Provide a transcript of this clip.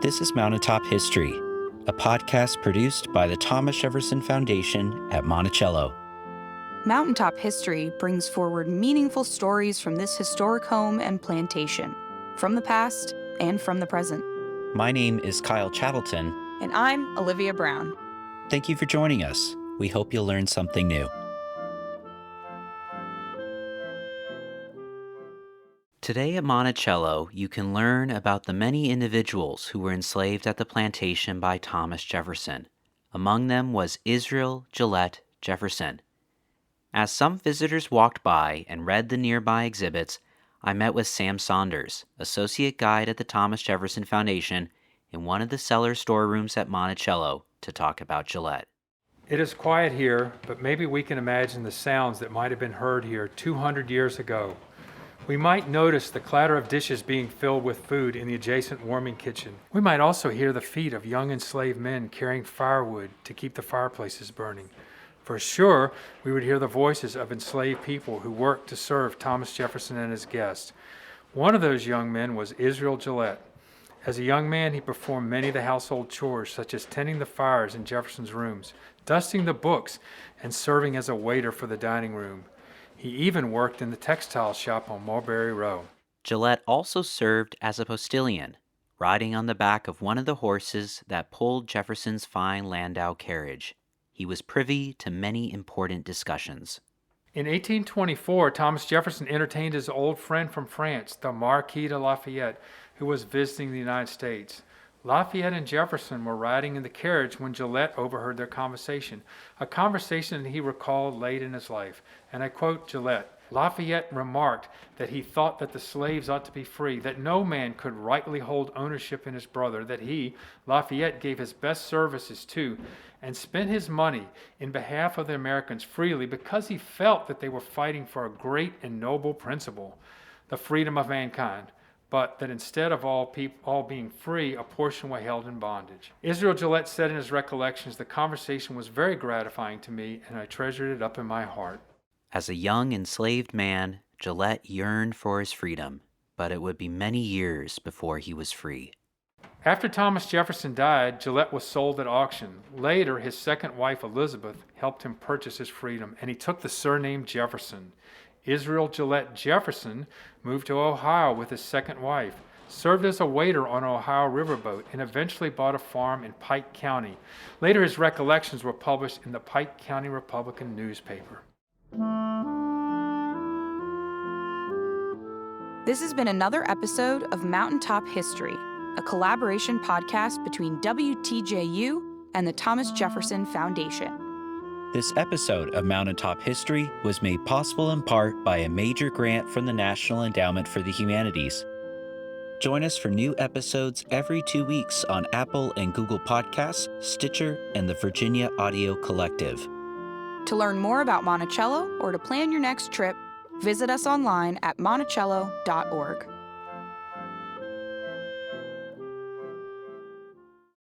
This is Mountaintop History, a podcast produced by the Thomas Jefferson Foundation at Monticello. Mountaintop History brings forward meaningful stories from this historic home and plantation, from the past and from the present. My name is Kyle Chattelton. And I'm Olivia Brown. Thank you for joining us. We hope you'll learn something new. Today at Monticello, you can learn about the many individuals who were enslaved at the plantation by Thomas Jefferson. Among them was Israel Gillette Jefferson. As some visitors walked by and read the nearby exhibits, I met with Sam Saunders, associate guide at the Thomas Jefferson Foundation, in one of the cellar storerooms at Monticello to talk about Gillette. It is quiet here, but maybe we can imagine the sounds that might have been heard here 200 years ago. We might notice the clatter of dishes being filled with food in the adjacent warming kitchen. We might also hear the feet of young enslaved men carrying firewood to keep the fireplaces burning. For sure, we would hear the voices of enslaved people who worked to serve Thomas Jefferson and his guests. One of those young men was Israel Gillette. As a young man, he performed many of the household chores, such as tending the fires in Jefferson's rooms, dusting the books, and serving as a waiter for the dining room. He even worked in the textile shop on Mulberry Row. Gillette also served as a postilion, riding on the back of one of the horses that pulled Jefferson's fine landau carriage. He was privy to many important discussions. In 1824, Thomas Jefferson entertained his old friend from France, the Marquis de Lafayette, who was visiting the United States. Lafayette and Jefferson were riding in the carriage when Gillette overheard their conversation, a conversation that he recalled late in his life. And I quote Gillette, "Lafayette remarked that he thought that the slaves ought to be free, that no man could rightly hold ownership in his brother, that he, Lafayette, gave his best services to and spent his money in behalf of the Americans freely because he felt that they were fighting for a great and noble principle, the freedom of mankind, but that instead of all being free, a portion were held in bondage." Israel Gillette said in his recollections, "The conversation was very gratifying to me, and I treasured it up in my heart." As a young enslaved man, Gillette yearned for his freedom, but it would be many years before he was free. After Thomas Jefferson died, Gillette was sold at auction. Later, his second wife, Elizabeth, helped him purchase his freedom, and he took the surname Jefferson. Israel Gillette Jefferson moved to Ohio with his second wife, served as a waiter on an Ohio riverboat, and eventually bought a farm in Pike County. Later, his recollections were published in the Pike County Republican newspaper. This has been another episode of Mountaintop History, a collaboration podcast between WTJU and the Thomas Jefferson Foundation. This episode of Mountaintop History was made possible in part by a major grant from the National Endowment for the Humanities. Join us for new episodes every 2 weeks on Apple and Google Podcasts, Stitcher, and the Virginia Audio Collective. To learn more about Monticello or to plan your next trip, visit us online at monticello.org.